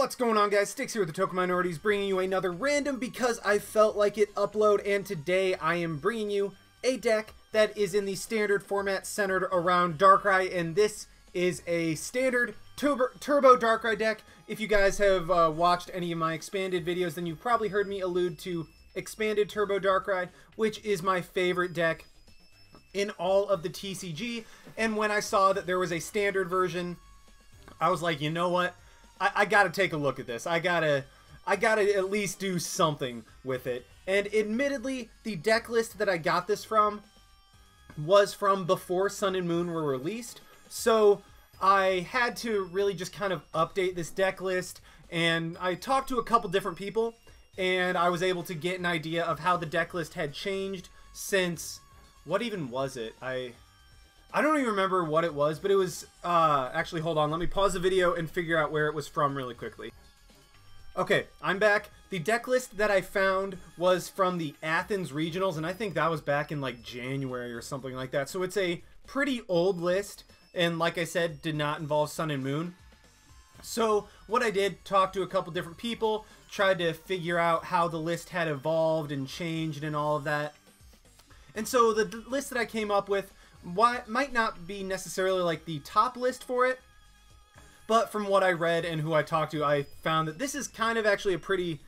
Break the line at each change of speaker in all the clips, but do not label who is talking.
What's going on, guys? Sticks here with the Token Minorities, bringing you another random because I felt like it upload, and today I am bringing you a deck that is in the standard format centered around Darkrai, and this is a standard Turbo Darkrai deck. If you guys have watched any of my expanded videos, then you've probably heard me allude to expanded Turbo Darkrai, which is my favorite deck in all of the TCG, and when I saw that there was a standard version, I was like, you know what? I gotta take a look at this. I gotta at least do something with it. And admittedly, the deck list that I got this from was from before Sun and Moon were released. So I had to really just kind of update this deck list. And I talked to a couple different people, and I was able to get an idea of how the deck list had changed since... What even was it? I don't even remember what it was, but it was, actually, hold on, let me pause the video and figure out where it was from really quickly. Okay, I'm back. The deck list that I found was from the Athens Regionals, and I think that was back in, like, January or something like that. So it's a pretty old list, and like I said, did not involve Sun and Moon. So what I did, talked to a couple different people, tried to figure out how the list had evolved and changed and all of that. And so the list that I came up with might not be necessarily like the top list for it, but from what I read and who I talked to, I found that this is kind of actually a pretty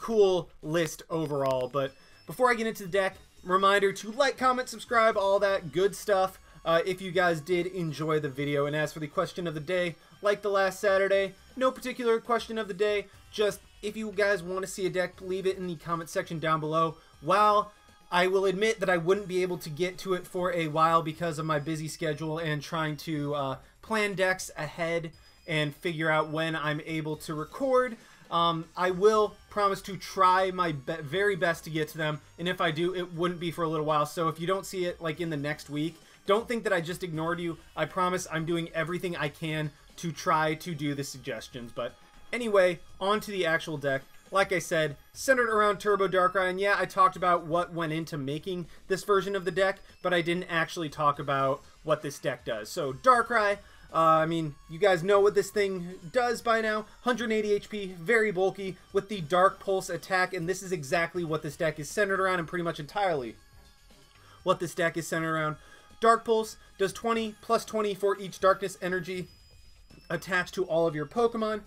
cool list overall. But before I get into the deck, reminder to like, comment, subscribe, all that good stuff if you guys did enjoy the video. And as for the question of the day, like the last Saturday, no particular question of the day, just if you guys want to see a deck, leave it in the comment section down below. While I will admit that I wouldn't be able to get to it for a while because of my busy schedule and trying to plan decks ahead and figure out when I'm able to record. I will promise to try my very best to get to them, and if I do, it wouldn't be for a little while. So if you don't see it like in the next week, don't think that I just ignored you. I promise I'm doing everything I can to try to do the suggestions. But anyway, on to the actual deck. Like I said, centered around Turbo Darkrai, and yeah, I talked about what went into making this version of the deck, but I didn't actually talk about what this deck does. So Darkrai, I mean, you guys know what this thing does by now. 180 HP, very bulky, with the Dark Pulse attack, and this is exactly what this deck is centered around, and pretty much entirely what this deck is centered around. Dark Pulse does 20 plus 20 for each Darkness energy attached to all of your Pokemon.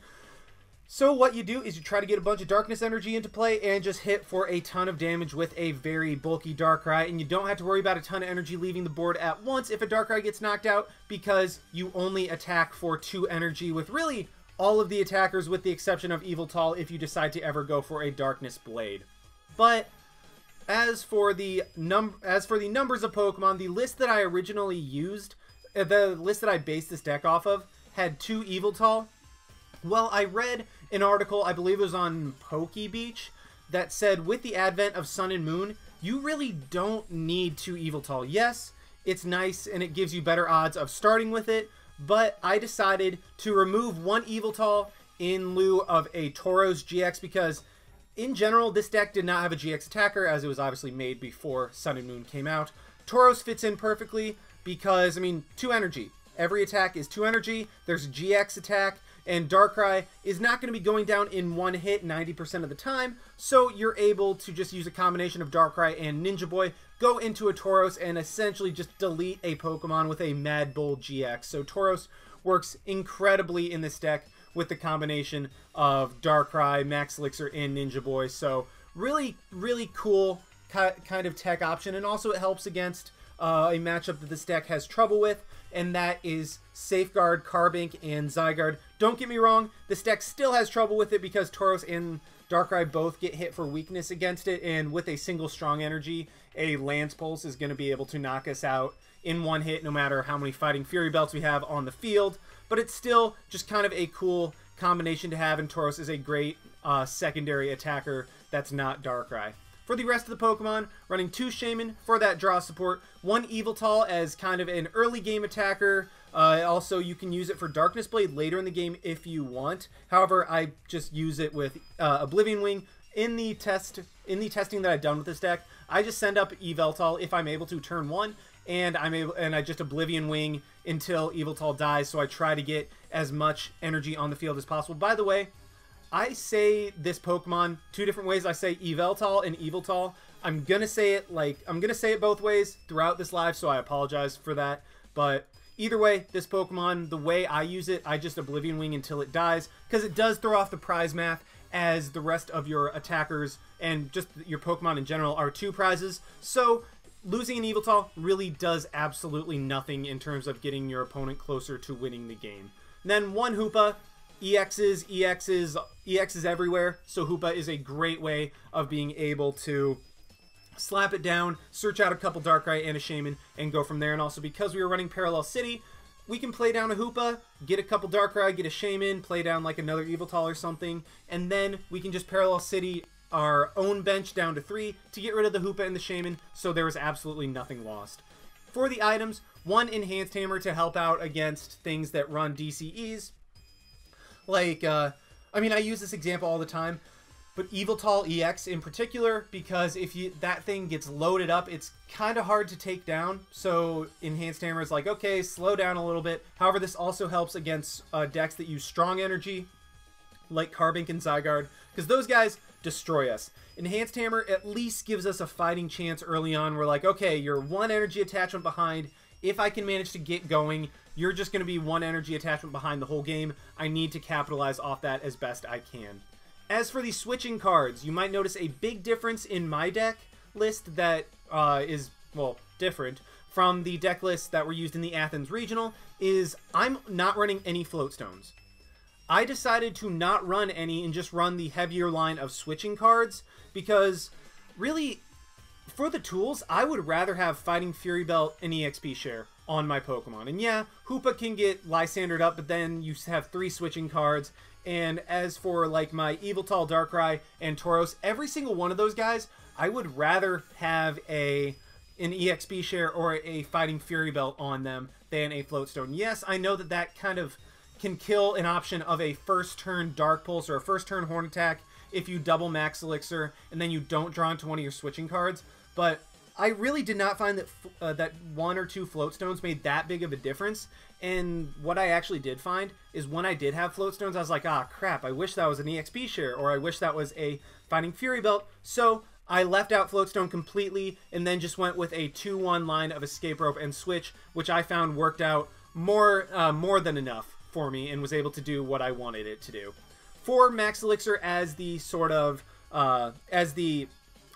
So what you do is you try to get a bunch of Darkness energy into play and just hit for a ton of damage with a very bulky Darkrai, and you don't have to worry about a ton of energy leaving the board at once if a Darkrai gets knocked out, because you only attack for 2 energy with really all of the attackers with the exception of Yveltal if you decide to ever go for a Darkness Blade. But as for the numbers of Pokemon, the list that I originally used, the list that I based this deck off of, had 2 Yveltal. Well, I read an article, I believe it was on PokeBeach, that said with the advent of Sun and Moon, you really don't need 2 Yveltal. Yes, it's nice and it gives you better odds of starting with it, but I decided to remove 1 Yveltal in lieu of a Tauros-GX because, in general, this deck did not have a GX attacker, as it was obviously made before Sun and Moon came out. Tauros fits in perfectly because, I mean, 2 energy. Every attack is 2 energy, there's a GX attack, and Darkrai is not going to be going down in one hit 90% of the time, so you're able to just use a combination of Darkrai and Ninja Boy, go into a Tauros, and essentially just delete a Pokemon with a Mad Bull GX. So Tauros works incredibly in this deck with the combination of Darkrai, Max Elixir, and Ninja Boy. So really, really cool kind of tech option, and also it helps against a matchup that this deck has trouble with, and that is Safeguard, Carbink, and Zygarde. Don't get me wrong, this deck still has trouble with it because Tauros and Darkrai both get hit for weakness against it, and with a single strong energy, a Lance Pulse is going to be able to knock us out in one hit no matter how many Fighting Fury Belts we have on the field. But it's still just kind of a cool combination to have, and Tauros is a great secondary attacker that's not Darkrai. For the rest of the Pokemon, running 2 Shaymin for that draw support, 1 Yveltal as kind of an early game attacker. Also, you can use it for Darkness Blade later in the game if you want. However, I just use it with Oblivion Wing. In the testing that I've done with this deck, I just send up Yveltal if I'm able to turn 1, and I just Oblivion Wing until Yveltal dies. So I try to get as much energy on the field as possible. By the way, I say this Pokemon two different ways. I say Yveltal and Yveltal. I'm gonna say it both ways throughout this live, so I apologize for that. But either way, this Pokemon, the way I use it, I just Oblivion Wing until it dies, because it does throw off the prize math, as the rest of your attackers and just your Pokemon in general are 2 prizes. So losing an Yveltal really does absolutely nothing in terms of getting your opponent closer to winning the game. And then one Hoopa, EXs everywhere, so Hoopa is a great way of being able to slap it down, search out a couple Darkrai and a Shaymin, and go from there. And also, because we were running Parallel City, we can play down a Hoopa, get a couple Darkrai, get a Shaymin, play down like another Yveltal or something, and then we can just Parallel City our own bench down to 3 to get rid of the Hoopa and the Shaymin, so there was absolutely nothing lost. For the items, one Enhanced Hammer to help out against things that run DCEs. Like, I mean, I use this example all the time, but Yveltal EX in particular, because if that thing gets loaded up, it's kind of hard to take down. So Enhanced Hammer is like, okay, slow down a little bit. However, this also helps against decks that use strong energy, like Carbink and Zygarde, because those guys destroy us. Enhanced Hammer at least gives us a fighting chance early on. We're like, okay, you're 1 energy attachment behind. If I can manage to get going, you're just going to be 1 energy attachment behind the whole game. I need to capitalize off that as best I can. As for the switching cards, you might notice a big difference in my deck list that is, well, different from the deck lists that were used in the Athens Regional, is I'm not running any float stones. I decided to not run any and just run the heavier line of switching cards, because really, for the tools, I would rather have Fighting Fury Belt and EXP Share on my Pokemon. And yeah, Hoopa can get Lysandred up, but then you have 3 switching cards. And as for like my Yveltal, Darkrai, and Tauros, every single one of those guys, I would rather have an EXP Share or a Fighting Fury Belt on them than a Floatstone. Yes, I know that that kind of can kill an option of a first turn Dark Pulse or a first turn Horn Attack if you double Max Elixir and then you don't draw into one of your switching cards, but I really did not find that that 1 or 2 Floatstones made that big of a difference. And what I actually did find is when I did have Floatstones, I was like, ah, crap, I wish that was an EXP Share, or I wish that was a Fighting Fury Belt. So I left out Floatstone completely and then just went with a 2-1 line of Escape Rope and Switch, which I found worked out more than enough for me and was able to do what I wanted it to do. For Max Elixir as the sort of, as the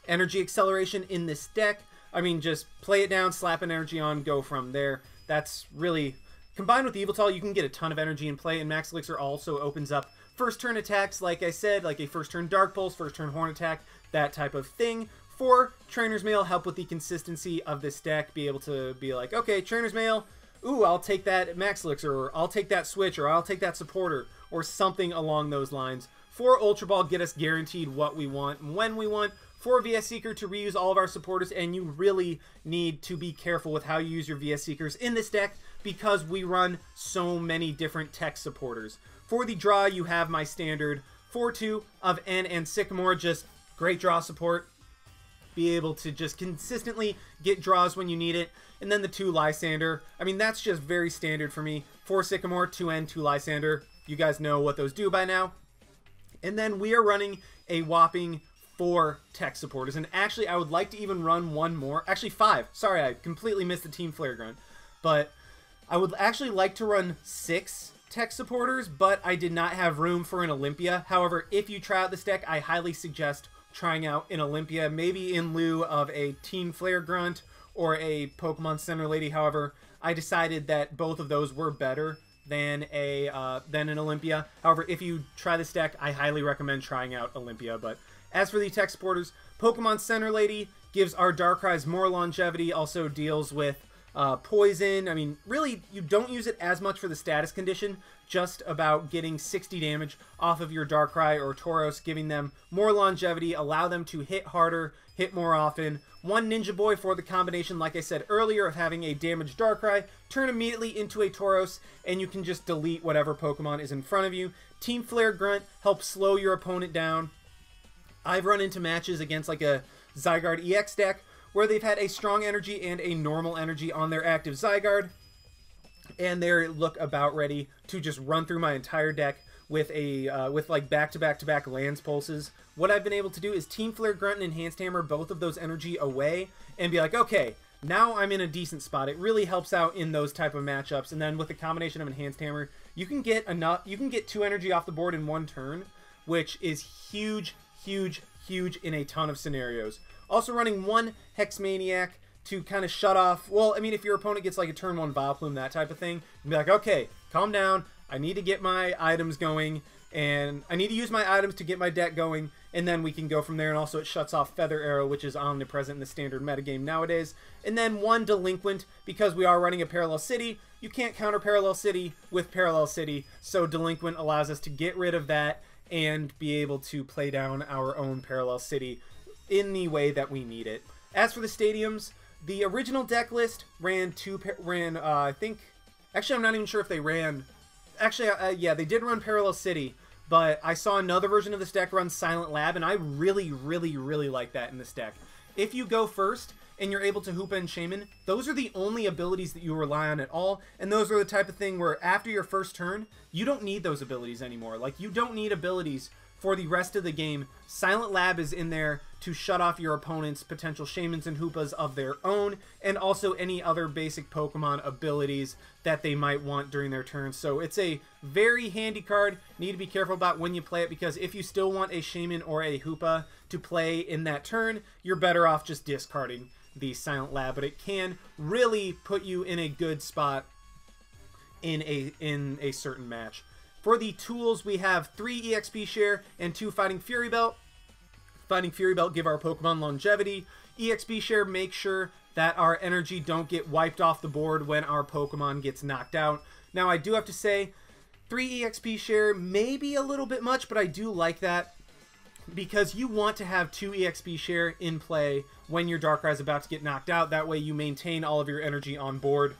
energy acceleration in this deck, I mean, just play it down, slap an energy on, go from there. That's really, combined with Yveltal, you can get a ton of energy in play, and Max Elixir also opens up first turn attacks, like I said, like a first turn Dark Pulse, first turn Horn Attack, that type of thing. For Trainer's Mail, help with the consistency of this deck, be able to be like, okay, Trainer's Mail, ooh, I'll take that Max Elixir, or I'll take that Switch, or I'll take that Supporter, or something along those lines. For Ultra Ball, get us guaranteed what we want and when we want. For VS Seeker to reuse all of our supporters, and you really need to be careful with how you use your VS Seekers in this deck because we run so many different tech supporters. For the draw, you have my standard 4-2 of N and Sycamore, just great draw support. Be able to just consistently get draws when you need it. And then the 2 Lysandre. I mean, that's just very standard for me. 4 Sycamore, 2 N, 2 Lysandre. You guys know what those do by now. And then we are running a whopping 4 tech supporters, and actually I would like to even run one more, actually 5, sorry, I completely missed the Team Flare Grunt, but I would actually like to run 6 tech supporters, but I did not have room for an Olympia. However, if you try out this deck, I highly suggest trying out an Olympia, maybe in lieu of a Team Flare Grunt or a Pokemon Center Lady. However, I decided that both of those were better than an Olympia. However, if you try this deck, I highly recommend trying out Olympia. But as for the tech supporters, Pokemon Center Lady gives our Darkrai's more longevity, also deals with poison. I mean, really, you don't use it as much for the status condition, just about getting 60 damage off of your Darkrai or Tauros, giving them more longevity, allow them to hit harder, hit more often. One Ninja Boy for the combination, like I said earlier, of having a damaged Darkrai, turn immediately into a Tauros, and you can just delete whatever Pokemon is in front of you. Team Flare Grunt helps slow your opponent down. I've run into matches against like a Zygarde EX deck where they've had a strong energy and a normal energy on their active Zygarde, and they look about ready to just run through my entire deck with a with like back-to-back-to-back Lance Pulses, what I've been able to do is Team Flare, Grunt, and Enhanced Hammer both of those energy away and be like, okay, now I'm in a decent spot. It really helps out in those type of matchups. And then with the combination of Enhanced Hammer, you can get enough. You can get 2 energy off the board in 1 turn, which is huge, huge, huge in a ton of scenarios. Also running 1 Hex Maniac to kind of shut off. Well, I mean, if your opponent gets like a turn 1 Vileplume, that type of thing, you'd be like, okay, calm down. I need to get my items going, and I need to use my items to get my deck going, and then we can go from there. And also it shuts off Feather Arrow, which is omnipresent in the standard metagame nowadays. And then 1 Delinquent, because we are running a Parallel City. You can't counter Parallel City with Parallel City, so Delinquent allows us to get rid of that and be able to play down our own Parallel City in the way that we need it. As for the stadiums, the original deck list ran I think, actually I'm not even sure if they ran, actually yeah, they did run Parallel City, but I saw another version of this deck run Silent Lab, and I really, really, really like that in this deck. If you go first and you're able to Hoopa and Shaymin, those are the only abilities that you rely on at all, and those are the type of thing where after your first turn, you don't need those abilities anymore. Like, you don't need abilities for the rest of the game. Silent Lab is in there to shut off your opponent's potential Shaymins and Hoopas of their own, and also any other basic Pokemon abilities that they might want during their turn. So it's a very handy card. Need to be careful about when you play it, because if you still want a Shaymin or a Hoopa to play in that turn, you're better off just discarding the Silent Lab, but it can really put you in a good spot in a certain match. For the tools, we have 3 EXP Share and 2 Fighting Fury Belt. Fighting Fury Belt give our Pokemon longevity. EXP Share make sure that our energy don't get wiped off the board when our Pokemon gets knocked out. Now, I do have to say, 3 EXP Share may be a little bit much, but I do like that, because you want to have 2 EXP Share in play when your Darkrai is about to get knocked out. That way you maintain all of your energy on board.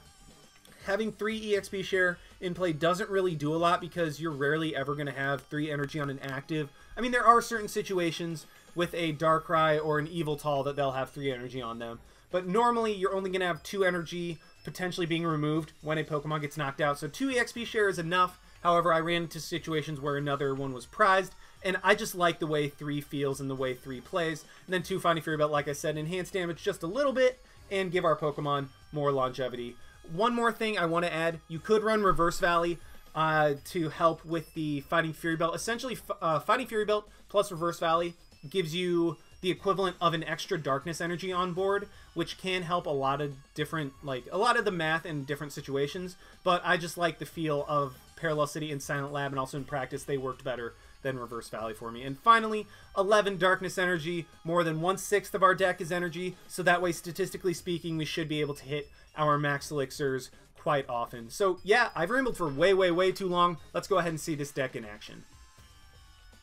Having 3 EXP Share in play doesn't really do a lot, because you're rarely ever going to have 3 energy on an active. I mean, there are certain situations with a Darkrai or an Yveltal that they'll have 3 energy on them, but normally you're only going to have 2 energy potentially being removed when a Pokemon gets knocked out. So 2 EXP Share is enough. However, I ran into situations where another one was prized, and I just like the way 3 feels and the way 3 plays. And then 2 Fighting Fury Belt, like I said, enhance damage just a little bit and give our Pokemon more longevity. One more thing I want to add, you could run Reverse Valley to help with the Fighting Fury Belt. Essentially, Fighting Fury Belt plus Reverse Valley gives you the equivalent of an extra darkness energy on board, which can help a lot of different, like, a lot of the math in different situations. But I just like the feel of Parallel City and Silent Lab, and also in practice they worked better than Reverse Valley for me. And finally, 11 darkness energy. More than 1/6 of our deck is energy, so that way, statistically speaking, we should be able to hit our Max Elixirs quite often. So yeah, I've rambled for way, way, way too long. Let's go ahead and see this deck in action.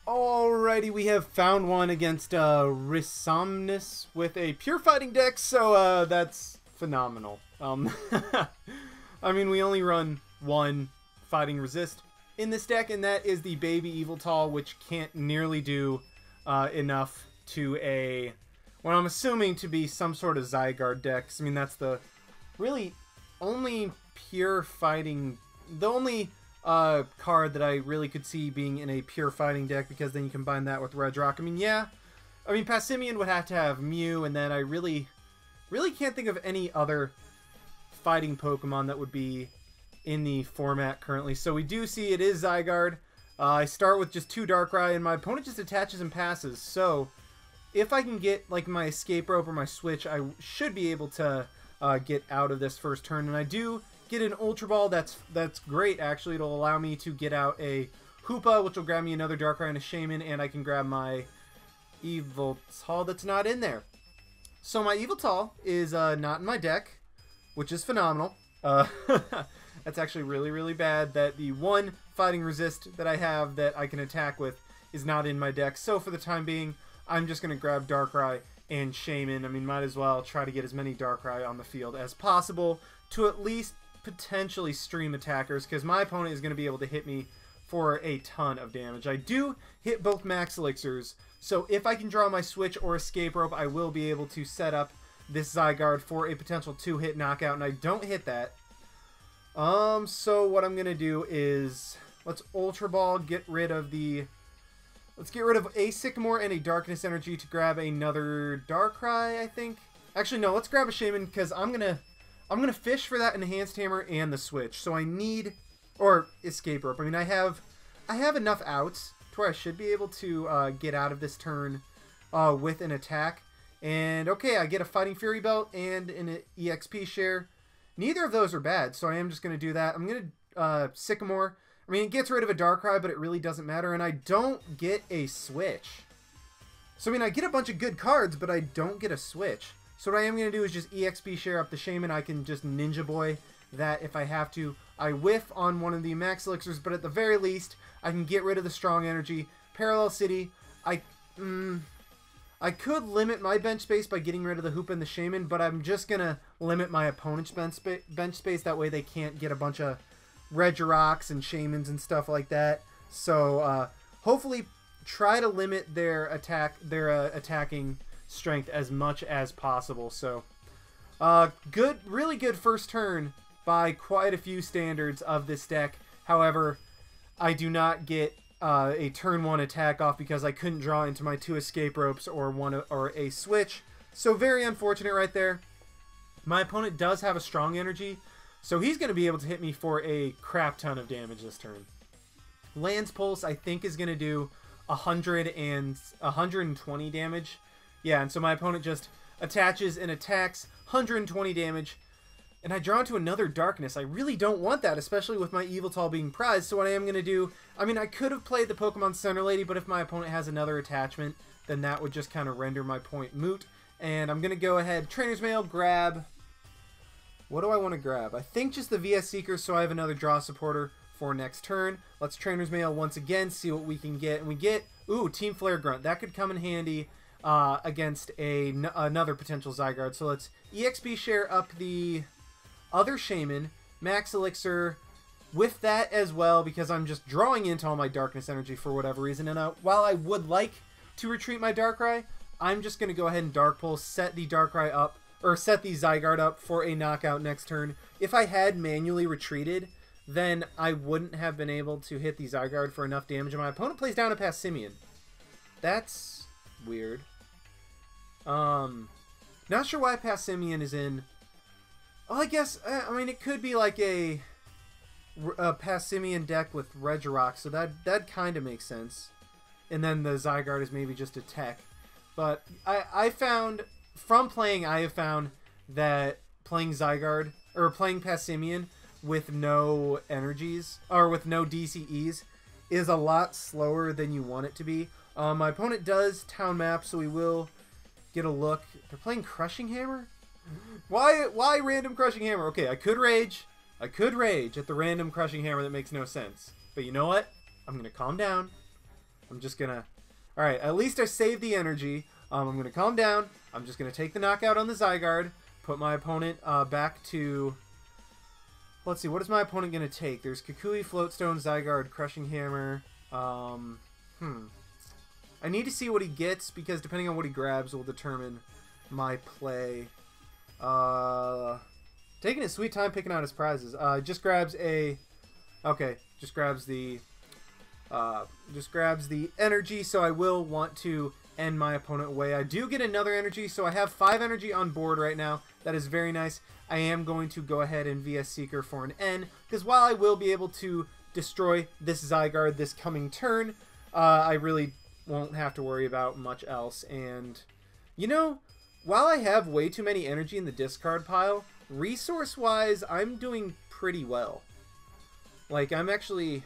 Alrighty, we have found one against Risomnus with a pure fighting deck, so that's phenomenal. I mean, we only run 1 fighting resist in this deck, and that is the baby Yveltal, which can't nearly do enough to a, what I'm assuming to be some sort of Zygarde deck. I mean, that's the really only pure fighting, the only card that I really could see being in a pure fighting deck, because then you combine that with Red Rock. I mean, yeah, I mean, Passimian would have to have Mew, and then I really can't think of any other fighting Pokemon that would be in the format currently. So we do see it is Zygarde. I start with just 2 Darkrai, and my opponent just attaches and passes. So if I can get like my Escape Rope or my Switch, I should be able to get out of this first turn. And I do get an Ultra Ball. That's great, actually. It'll allow me to get out a Hoopa, which will grab me another Darkrai and a Shaymin, and I can grab my Yveltal that's not in there. So my Yveltal is not in my deck, which is phenomenal. That's actually really, really bad that the 1 fighting resist that I have that I can attack with is not in my deck. So for the time being, I'm just going to grab Darkrai and Shaymin. I mean, might as well try to get as many Darkrai on the field as possible to at least potentially stream attackers, because my opponent is going to be able to hit me for a ton of damage. I do hit both Max Elixirs, so if I can draw my Switch or Escape Rope, I will be able to set up this Zygarde for a potential 2-hit knockout, and I don't hit that. So what I'm going to do is, Let's Ultra Ball, get rid of the... Let's get rid of a Sycamore and a Darkness Energy to grab another Darkrai, I think. Actually, no, let's grab a Shaymin because I'm gonna fish for that Enhanced Hammer and the switch. So I need... Or Escape Rope. I mean, I have enough outs to where I should be able to get out of this turn with an attack. And, okay, I get a Fighting Fury Belt and an EXP share. Neither of those are bad, so I am just going to do that. I'm going to Sycamore. I mean, it gets rid of a Darkrai, but it really doesn't matter. And I don't get a switch. So, I mean, I get a bunch of good cards, but I don't get a switch. So what I am going to do is just EXP share up the Shaymin. I can just Ninja Boy that if I have to. I whiff on one of the Max Elixirs, but at the very least, I can get rid of the Strong Energy. Parallel City, I could limit my bench space by getting rid of the Hoopa and the Shaymin, but I'm just going to limit my opponent's bench space. That way they can't get a bunch of Regirocks and Shaymins and stuff like that. So hopefully try to limit their attacking strength as much as possible. So really good first turn by quite a few standards of this deck. However, I do not get a turn 1 attack off because I couldn't draw into my 2 Escape Ropes or a switch. So very unfortunate right there. My opponent does have a Strong Energy, so he's going to be able to hit me for a crap ton of damage this turn. Lance Pulse, I think, is going to do 120 damage. Yeah, and so my opponent just attaches and attacks, 120 damage. And I draw into another Darkness. I really don't want that, especially with my Yveltal being prized. So what I am going to do... I mean, I could have played the Pokemon Center Lady, but if my opponent has another attachment, then that would just kind of render my point moot. And I'm going to go ahead, Trainers Mail, grab... What do I want to grab? I think just the VS Seeker, so I have another draw supporter for next turn. Let's Trainers Mail once again, see what we can get. And we get... Ooh, Team Flare Grunt. That could come in handy against another potential Zygarde. So let's EXP share up the... other Shaymin, Max Elixir with that as well because I'm just drawing into all my Darkness Energy for whatever reason. And while I would like to retreat my Darkrai, I'm just going to go ahead and Dark Pulse, set the Darkrai up, or set the Zygarde up for a knockout next turn. If I had manually retreated, then I wouldn't have been able to hit the Zygarde for enough damage. And my opponent plays down a Passimian. That's weird. Not sure why Passimian is in... Well, I guess, I mean, it could be like a Passimian deck with Regirock, so that kind of makes sense. And then the Zygarde is maybe just a tech. But I found, from playing, I have found that playing Zygarde, or playing Passimian with no energies, or with no DCEs, is a lot slower than you want it to be. My opponent does Town Map, so we will get a look. They're playing Crushing Hammer? Why random Crushing Hammer? Okay, I could rage at the random Crushing Hammer that makes no sense. But you know what? I'm going to calm down. I'm just going to... Alright, at least I saved the energy. I'm going to calm down. I'm just going to take the knockout on the Zygarde. Put my opponent back to... Let's see, what is my opponent going to take? There's Kukui, Floatstone, Zygarde, Crushing Hammer. I need to see what he gets, because depending on what he grabs will determine my play. Taking his sweet time picking out his prizes. Just grabs a... Okay, just grabs the energy, so I will want to end my opponent away. I do get another energy, so I have 5 energy on board right now. That is very nice. I am going to go ahead and VS Seeker for an N, because while I will be able to destroy this Zygarde this coming turn, I really won't have to worry about much else. And, you know, while I have way too many energy in the discard pile, resource-wise, I'm doing pretty well. Like, I'm actually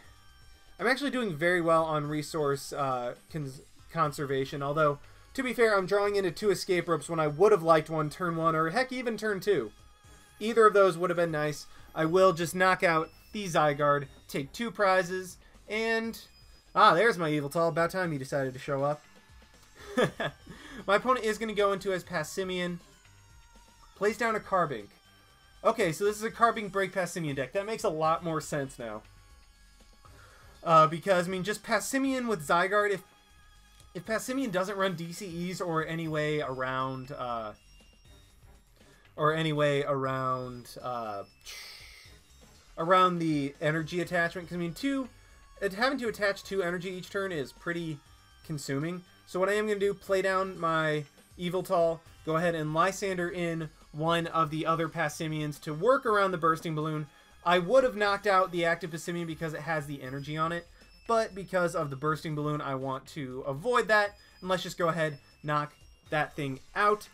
doing very well on resource conservation, although, to be fair, I'm drawing into 2 Escape Ropes when I would have liked one turn 1, or heck, even turn 2. Either of those would have been nice. I will just knock out the Zygarde, take 2 prizes, and... Ah, there's my Yveltal. About time he decided to show up. My opponent is going to go into his Passimian. Plays down a Carbink. Okay, so this is a Carbink Break Passimian deck. That makes a lot more sense now. Because, I mean, just Passimian with Zygarde, if Passimian doesn't run DCEs or any way around... around the energy attachment, because, I mean, 2 having to attach 2 energy each turn is pretty consuming. So what I am going to do, play down my Yveltal, go ahead and Lysandre in one of the other Passimians to work around the Bursting Balloon. I would have knocked out the active Passimian because it has the energy on it, but because of the Bursting Balloon, I want to avoid that. And let's just go ahead, knock that thing out.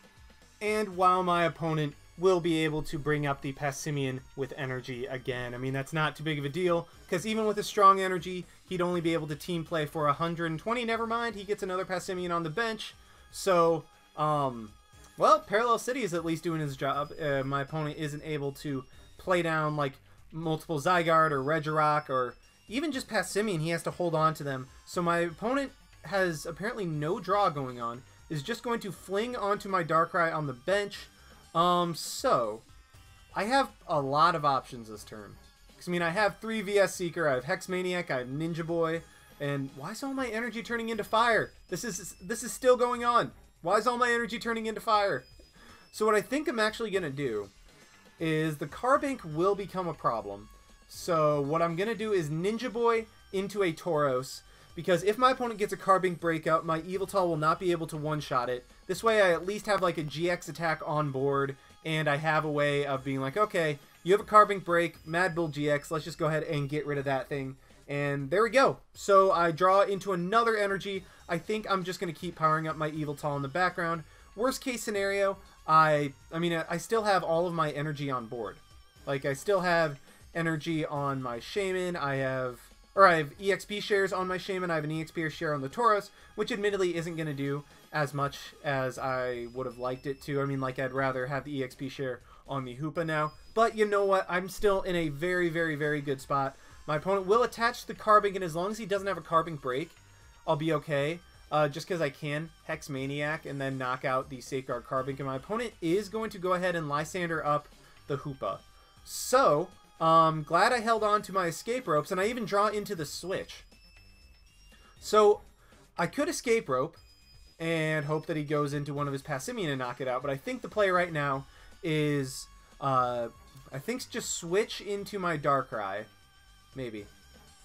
And while my opponent will be able to bring up the Passimian with energy again. I mean, that's not too big of a deal, because even with a strong energy, he'd only be able to team play for 120. Never mind, he gets another Passimian on the bench. So, well, Parallel City is at least doing his job. My opponent isn't able to play down, like, multiple Zygarde or Regirock or even just Passimian. He has to hold on to them. So my opponent has apparently no draw going on, is just going to fling onto my Darkrai on the bench. So, I have a lot of options this turn. Because, I mean, I have 3 VS Seeker, I have Hex Maniac, I have Ninja Boy, and why is all my energy turning into fire? This is still going on. Why is all my energy turning into fire? So what I think I'm actually going to do is the Carbink will become a problem. So what I'm going to do is Ninja Boy into a Tauros, because if my opponent gets a Carbink breakout, my Yveltal will not be able to one-shot it. This way I at least have like a GX attack on board, and I have a way of being like, okay, you have a Carbink break, Mad Bull GX, let's just go ahead and get rid of that thing. And there we go. So I draw into another energy. I think I'm just going to keep powering up my Yveltal in the background. Worst case scenario, I still have all of my energy on board. Like, I still have energy on my Shaymin, I have EXP shares on my Shaymin, I have an EXP share on the Tauros, which admittedly isn't going to do as much as I would have liked it to. I mean, like, I'd rather have the EXP share on the Hoopa now. But you know what? I'm still in a very, very, very good spot. My opponent will attach the Carbink, and as long as he doesn't have a Carbink break, I'll be okay. Just because I can Hex Maniac and then knock out the Safeguard Carbink, and my opponent is going to go ahead and Lysandre up the Hoopa. So, glad I held on to my escape ropes, and I even draw into the switch. So, I could escape rope and hope that he goes into one of his Passimian and knock it out, but I think the play right now is, I think just switch into my Darkrai. Maybe.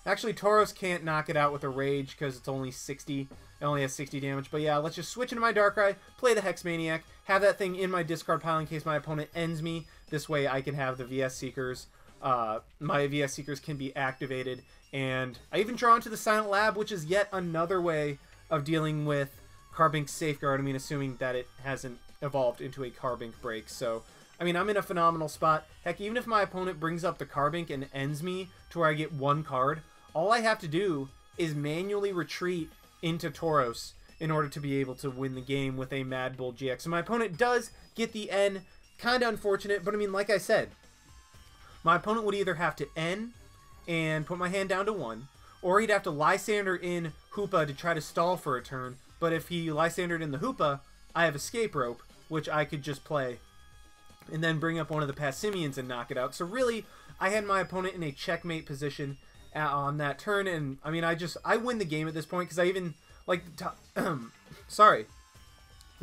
Actually, Tauros can't knock it out with a Rage because it's only 60. It only has 60 damage. But yeah, let's just switch into my Darkrai, play the Hex Maniac, have that thing in my discard pile in case my opponent ends me. This way I can have the VS Seekers. My VS Seekers can be activated. And I even draw into the Silent Lab, which is yet another way of dealing with Carbink's Safeguard. I mean, assuming that it hasn't evolved into a Carbink break. So, I mean, I'm in a phenomenal spot. Heck, even if my opponent brings up the Carbink and ends me to where I get one card, all I have to do is manually retreat into Tauros in order to be able to win the game with a Mad Bull GX. So my opponent does get the N. Kind of unfortunate, but I mean, like I said, my opponent would either have to N and put my hand down to 1, or he'd have to Lysandre in Hoopa to try to stall for a turn. But if he Lysandred in the Hoopa, I have Escape Rope, which I could just play and then bring up one of the Passimians and knock it out. So really, I had my opponent in a checkmate position on that turn, and I mean, I win the game at this point because I even, like, the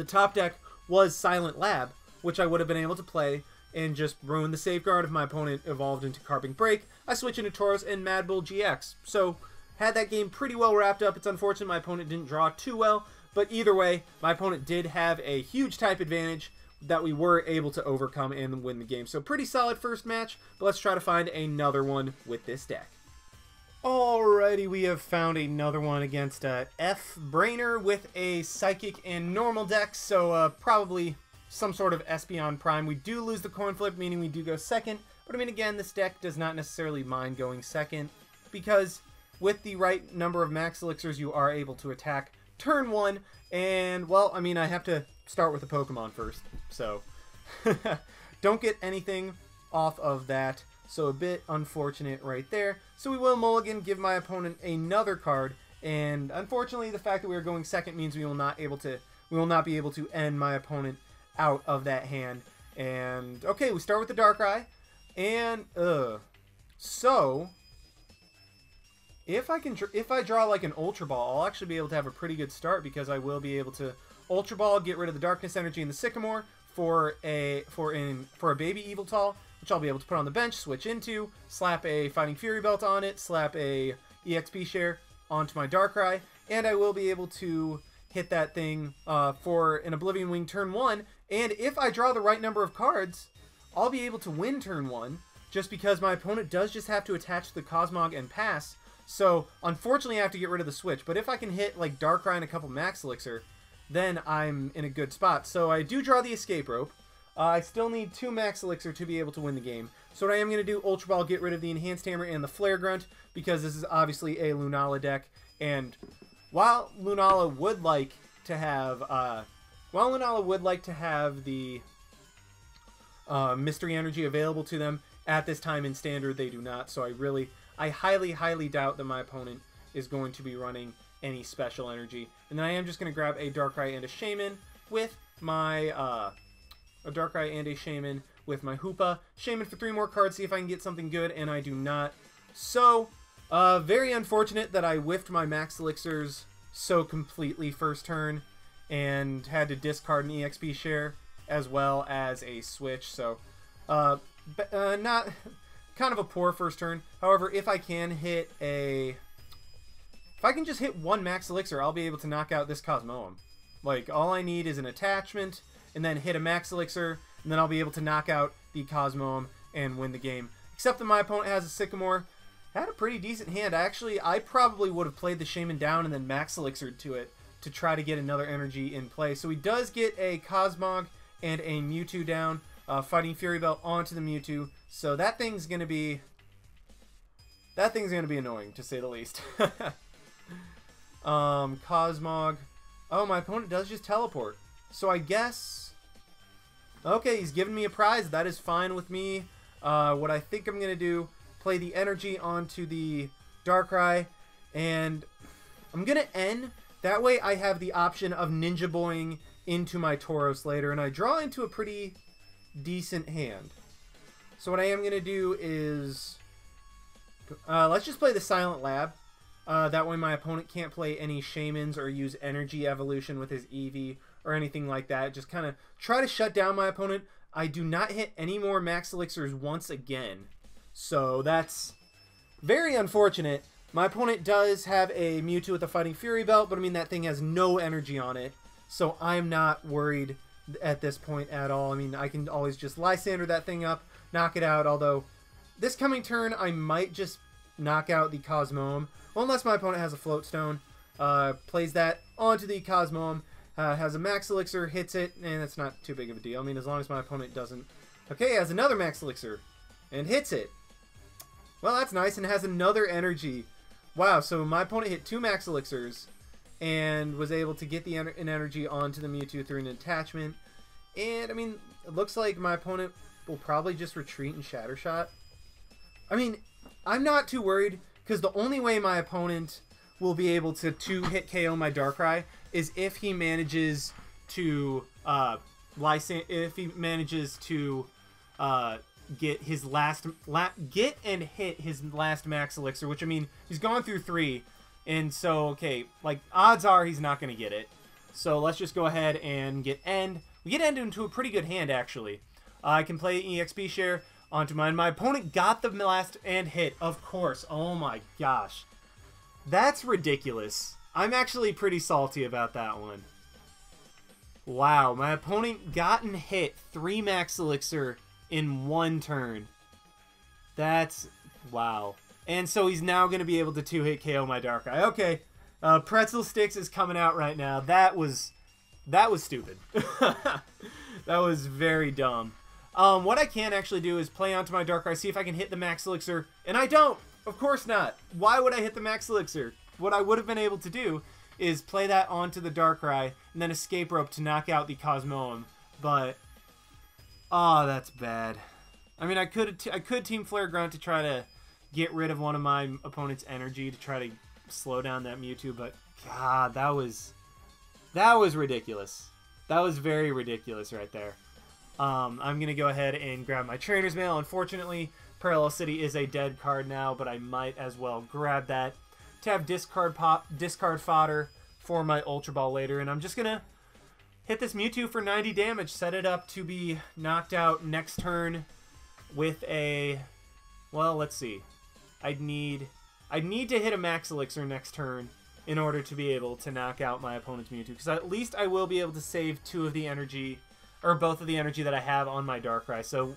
top deck was Silent Lab, which I would have been able to play and just ruin the Safeguard if my opponent evolved into Carbink Break. I switch into Tauros and Mad Bull GX. So, had that game pretty well wrapped up. It's unfortunate my opponent didn't draw too well, but either way, my opponent did have a huge type advantage that we were able to overcome and win the game. So pretty solid first match, but let's try to find another one with this deck. Alrighty, we have found another one against F Brainer with a Psychic and normal deck, so probably some sort of Espeon Prime. We do lose the coin flip, meaning we do go second, but I mean, again, this deck does not necessarily mind going second, because with the right number of Max Elixirs, you are able to attack turn 1, and, well, I mean, I have to start with the Pokemon first, so don't get anything off of that. So a bit unfortunate right there. So we will mulligan, give my opponent another card, and unfortunately the fact that we are going second means we will not be able to end my opponent out of that hand. And okay, we start with the Darkrai, and so if I draw like an Ultra Ball, I'll actually be able to have a pretty good start because I will be able to Ultra Ball, get rid of the Darkness Energy in the Sycamore for a baby Yveltal, which I'll be able to put on the bench, switch into, slap a Fighting Fury Belt on it, slap a EXP share onto my Darkrai, and I will be able to hit that thing for an Oblivion Wing turn 1, and if I draw the right number of cards, I'll be able to win turn 1, just because my opponent does just have to attach the Cosmog and pass. So, unfortunately, I have to get rid of the switch. But if I can hit, like, Darkrai and a couple Max Elixir, then I'm in a good spot. So, I do draw the Escape Rope. I still need 2 Max Elixir to be able to win the game. So, what I am going to do, Ultra Ball, get rid of the Enhanced Hammer and the Flare Grunt, because this is obviously a Lunala deck. And while Lunala would like to have, the Mystery Energy available to them, at this time in Standard, they do not. So, I highly, highly doubt that my opponent is going to be running any special energy. And then I am just going to grab a Darkrai and a Shaymin with my, Hoopa. Shaymin for 3 more cards, see if I can get something good, and I do not. So, very unfortunate that I whiffed my Max Elixirs so completely first turn, and had to discard an EXP share, as well as a switch, so, not... kind of a poor first turn. However, if I can just hit 1 Max Elixir, I'll be able to knock out this Cosmoem. Like, all I need is an attachment, and then hit a Max Elixir, and then I'll be able to knock out the Cosmoem and win the game. Except that my opponent has a Sycamore. Had a pretty decent hand. I probably would have played the Shaymin down and then Max Elixir to it to try to get another energy in play. So he does get a Cosmog and a Mewtwo down. Fighting Fury Belt onto the Mewtwo, so that thing's gonna be annoying, to say the least. Cosmog. Oh, my opponent does just teleport. So I guess, okay, he's giving me a prize. That is fine with me. What I think I'm gonna do, play the energy onto the Darkrai, and I'm gonna end. That way, I have the option of Ninja Boying into my Tauros later, and I draw into a pretty decent hand. So what I am going to do is let's just play the Silent Lab. That way my opponent can't play any Shaymins or use Energy Evolution with his Eevee or anything like that. Just kind of try to shut down my opponent. I do not hit any more Max Elixirs once again. So that's very unfortunate. My opponent does have a Mewtwo with a Fighting Fury Belt, but I mean that thing has no energy on it. So I'm not worried at this point at all. I mean, I can always just Lysandre that thing up, knock it out, although this coming turn I might just knock out the Cosmoem, well, unless my opponent has a Float Stone. Plays that onto the Cosmoem, has a Max Elixir, hits it, and that's not too big of a deal. I mean, as long as my opponent doesn't... Okay, has another Max Elixir, and hits it. Well, that's nice, and has another energy. Wow, so my opponent hit 2 Max Elixirs, and was able to get an energy onto the Mewtwo through an attachment. And, I mean, it looks like my opponent will probably just retreat and Shatter Shot. I mean, I'm not too worried, because the only way my opponent will be able to 2-hit KO my Darkrai is if he manages to get his hit his last Max Elixir, which, I mean, he's gone through 3. And so, okay, like, odds are he's not going to get it. So let's just go ahead and get End. We get End into a pretty good hand, actually. I can play EXP share onto mine. My opponent got the last End hit, of course. Oh my gosh. That's ridiculous. I'm actually pretty salty about that one. Wow, my opponent gotten hit 3 Max Elixir in 1 turn. That's... wow. And so he's now going to be able to 2-hit KO my Darkrai. Okay, Pretzel Sticks is coming out right now. That was stupid. That was very dumb. What I can actually do is play onto my Darkrai, see if I can hit the Max Elixir, and I don't! Of course not! Why would I hit the Max Elixir? What I would have been able to do is play that onto the Darkrai, and then Escape Rope to knock out the Cosmoem, but... oh, that's bad. I mean, I could Team Flare Grunt to try to get rid of one of my opponent's energy to try to slow down that Mewtwo, but God, that was ridiculous. That was very ridiculous right there. I'm going to go ahead and grab my Trainers Mail. Unfortunately, Parallel City is a dead card now, but I might as well grab that to have discard fodder for my Ultra Ball later, and I'm just going to hit this Mewtwo for 90 damage, set it up to be knocked out next turn with a... well, let's see. I'd need I need to hit a Max Elixir next turn in order to be able to knock out my opponent's Mewtwo, because at least I will be able to save 2 of the energy, or both of the energy that I have on my Darkrai. So,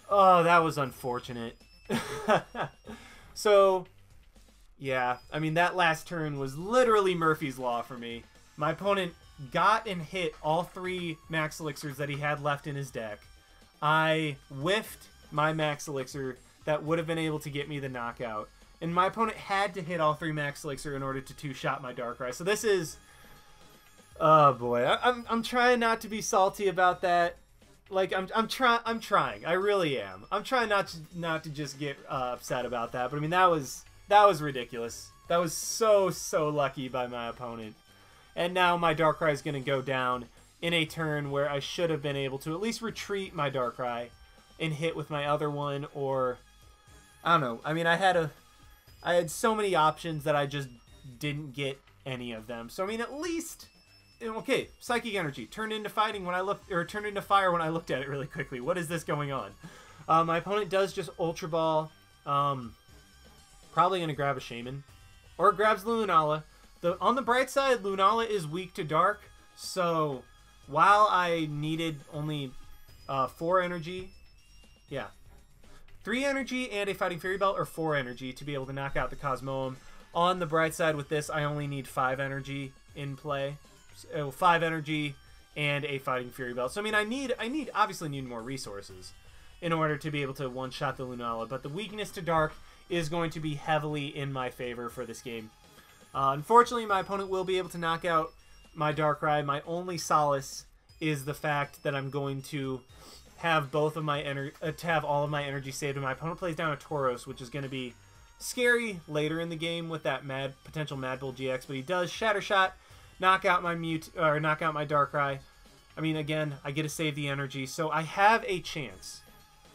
oh, that was unfortunate. So, yeah, I mean, that last turn was literally Murphy's Law for me. My opponent got and hit all 3 Max Elixirs that he had left in his deck. I whiffed my Max Elixir that would have been able to get me the knockout. And my opponent had to hit all 3 Max Elixir in order to 2-shot my Darkrai. So this is... Oh boy, I'm trying not to be salty about that. Like, I'm trying. I really am. I'm trying not to just get upset about that. But I mean, that was ridiculous. That was so lucky by my opponent. And now my Darkrai is going to go down in a turn where I should have been able to at least retreat my Darkrai and hit with my other one, or I don't know. I mean, I had so many options that I just didn't get any of them. So I mean, at least, okay, Psychic Energy turned into fighting when I looked, or turned into fire when I looked at it really quickly. What is this going on? My opponent does just Ultra Ball. Probably gonna grab a Shaymin, or grabs Lunala. On the bright side, Lunala is weak to Dark, so while I needed only 4 energy, yeah, 3 energy and a Fighting Fury Belt, or 4 energy to be able to knock out the Cosmoem. On the bright side with this, I only need 5 energy in play. So 5 energy and a Fighting Fury Belt. So I mean, I obviously need more resources in order to be able to one-shot the Lunala, but the weakness to Dark is going to be heavily in my favor for this game. Unfortunately, my opponent will be able to knock out my Darkrai. My only solace is the fact that I'm going to have both of my have all of my energy saved, and my opponent plays down a Tauros, which is going to be scary later in the game with that potential Mad Bull GX. But he does Shatter Shot, knock out my knock out my Darkrai. I mean, again, I get to save the energy, so I have a chance.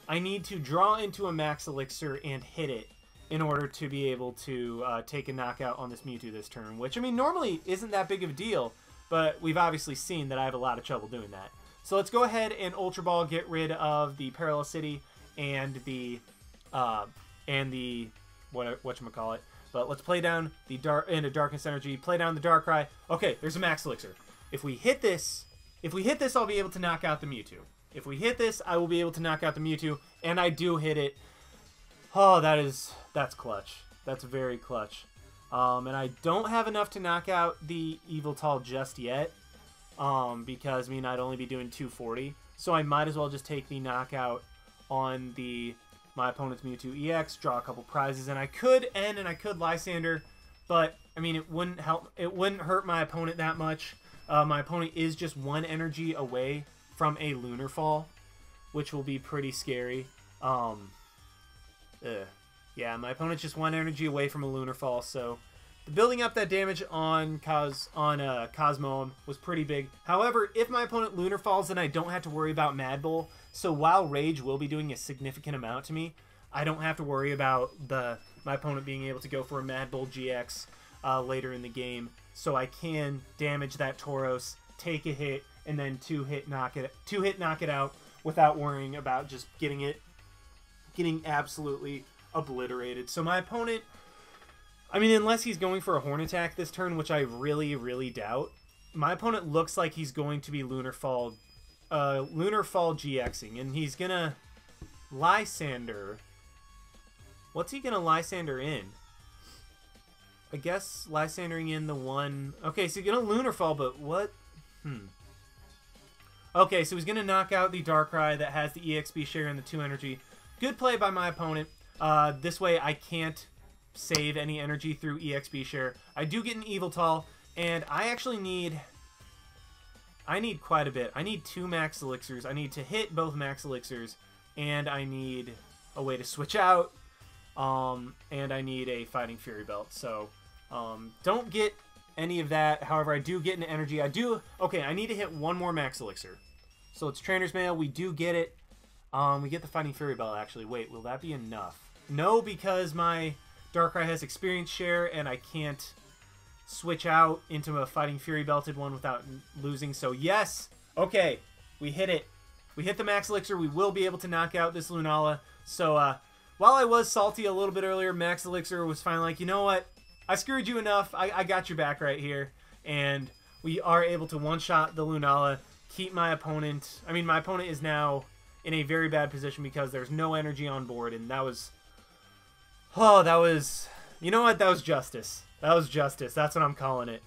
I need to draw into a Max Elixir and hit it in order to be able to take a knockout on this Mewtwo this turn, which, I mean, normally isn't that big of a deal, but we've obviously seen that I have a lot of trouble doing that. So let's go ahead and Ultra Ball, get rid of the Parallel City and the whatchamacallit. But let's play down the Darkness Energy, play down the Darkrai. Okay, there's a Max Elixir. If we hit this, I'll be able to knock out the Mewtwo. If we hit this, I will be able to knock out the Mewtwo, and I do hit it. Oh, that's clutch. That's very clutch. And I don't have enough to knock out the Yveltal just yet, because, I mean, I'd only be doing 240. So I might as well just take the knockout on my opponent's Mewtwo EX, draw a couple prizes, and I could end and I could Lysandre, but, I mean, it wouldn't hurt my opponent that much. My opponent is just 1 energy away from a Lunar Fall, which will be pretty scary. Yeah, my opponent's just 1 energy away from a Lunar Fall, so building up that damage on Cosmoem was pretty big. However, if my opponent Lunar Falls, then I don't have to worry about Mad Bull. So while Rage will be doing a significant amount to me, I don't have to worry about my opponent being able to go for a Mad Bull GX later in the game. So I can damage that Tauros, take a hit, and then 2-hit knock it out without worrying about just getting absolutely obliterated. So my opponent, I mean, unless he's going for a Horn Attack this turn, which I really doubt, my opponent looks like he's going to be Lunar Fall GXing, and he's gonna Lysandre. What's he gonna Lysandre in? I guess Lysandering in the one. Okay, so he's gonna Lunar Fall, but what? Okay, so he's gonna knock out the Darkrai that has the EXP share and the 2 energy. Good play by my opponent. This way I can't save any energy through EXP share. I do get an Yveltal, and I actually need quite a bit. I need 2 Max Elixirs. I need to hit both Max Elixirs, and I need a way to switch out, and I need a Fighting Fury Belt. So, don't get any of that. However, I do get an energy. Okay, I need to hit 1 more Max Elixir. So it's Trainers Mail. We do get it. We get the Fighting Fury Belt, actually. Wait, will that be enough? No, because my Darkrai has experience share, and I can't switch out into a Fighting Fury Belted one without losing. So, yes! Okay, we hit it. We hit the Max Elixir. We will be able to knock out this Lunala. So, while I was salty a little bit earlier, Max Elixir was finally like, you know what? I screwed you enough. I got your back right here. And we are able to one-shot the Lunala, keep my opponent... I mean, my opponent is now in a very bad position because there's no energy on board, and that was... Oh, that was... You know what? That was justice. That was justice. That's what I'm calling it.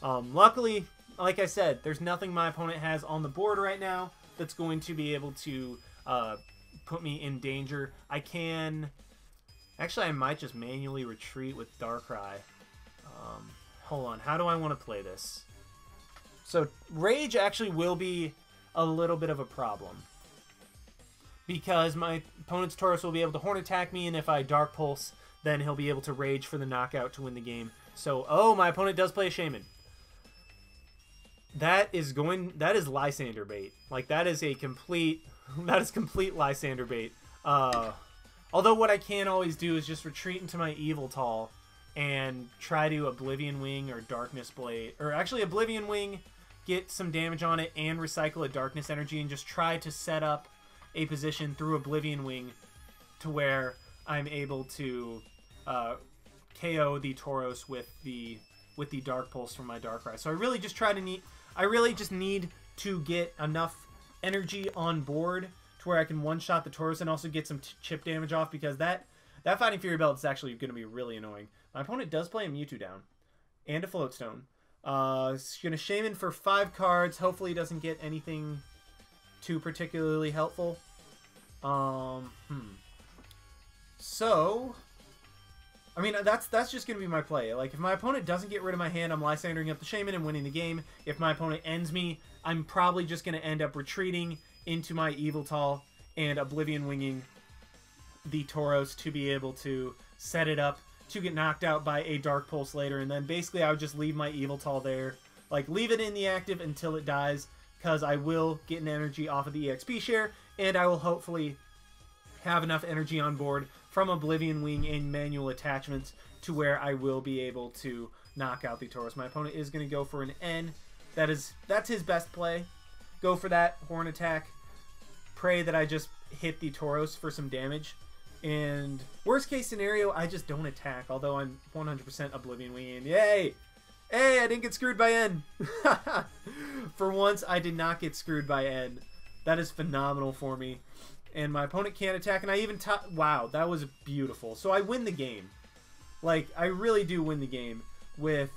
Luckily, like I said, there's nothing my opponent has on the board right now that's going to be able to put me in danger. I can... Actually, I might just manually retreat with Darkrai. Hold on. How do I want to play this? So, Rage actually will be a little bit of a problem. Because my opponent's Tauros will be able to Horn Attack me, and if I Dark Pulse, then he'll be able to Rage for the knockout to win the game. So, oh, my opponent does play a Shaymin. That is Lysandre bait. Like, that is complete Lysandre bait. Although what I can always do is just retreat into my Yveltal and try to Oblivion Wing or Darkness Blade. Or actually Oblivion Wing, get some damage on it, and recycle a Darkness Energy, and just try to set up a position through Oblivion Wing to where I'm able to KO the Tauros with the Dark Pulse from my Darkrai. So I really just need to get enough energy on board to where I can one-shot the Tauros and also get some chip damage off, because that Fighting Fury Belt is actually going to be really annoying. My opponent does play a Mewtwo down and a Floatstone. He's going to Shaymin for 5 cards. Hopefully he doesn't get anything too particularly helpful. So, I mean, that's just going to be my play. Like, if my opponent doesn't get rid of my hand, I'm Lysandering up the Shaymin and winning the game. If my opponent ends me, I'm probably just going to end up retreating into my Yveltal and Oblivion Winging the Tauros to be able to set it up to get knocked out by a Dark Pulse later. And then basically I would just leave my Yveltal there. Like, leave it in the active until it dies, because I will get an energy off of the EXP share, and I will hopefully have enough energy on board from Oblivion Wing and manual attachments to where I will be able to knock out the Tauros. My opponent is going to go for an N. That's his best play. Go for that Horn Attack. Pray that I just hit the Tauros for some damage. And worst case scenario, I just don't attack, although I'm 100% Oblivion Winging. Yay! Hey, I didn't get screwed by N. For once, I did not get screwed by N. That is phenomenal for me. And my opponent can't attack, and I even... Wow, that was beautiful. So I win the game. Like, I really do win the game with...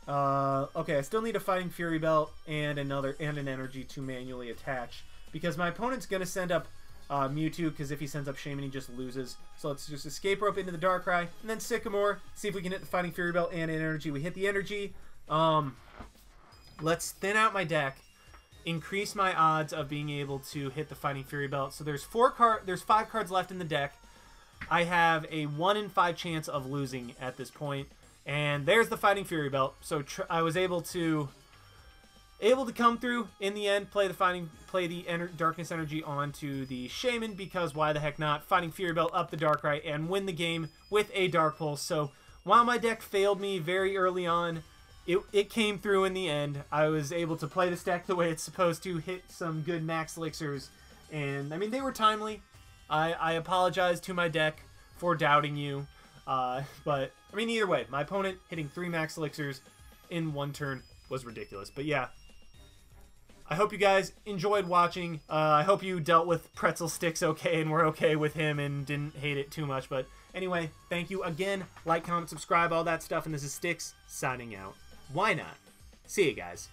okay, I still need a Fighting Fury Belt and an energy to manually attach, because my opponent's going to send up Mewtwo, because if he sends up Shaymin, he just loses. So let's just Escape Rope into the Darkrai, and then Sycamore, see if we can hit the Fighting Fury Belt and an energy. We hit the energy. Let's thin out my deck, increase my odds of being able to hit the Fighting Fury Belt. So there's 5 cards left in the deck. I have a 1 in 5 chance of losing at this point. And there's the Fighting Fury Belt. So I was able to come through in the end, play the Darkness Energy onto the Shaymin, because why the heck not? Fighting Fury Belt up the Darkrai and win the game with a Dark Pulse. So while my deck failed me very early on, it came through in the end. I was able to play this deck the way it's supposed to, hit some good Max Elixirs, and I mean, they were timely. I apologize to my deck for doubting you, but I mean, either way, my opponent hitting 3 Max Elixirs in 1 turn was ridiculous. But yeah, I hope you guys enjoyed watching. I hope you dealt with Pretzel Sticks okay and were okay with him and didn't hate it too much. But anyway, thank you again. Like, comment, subscribe, all that stuff. And this is Sticks signing out. Why not? See you guys.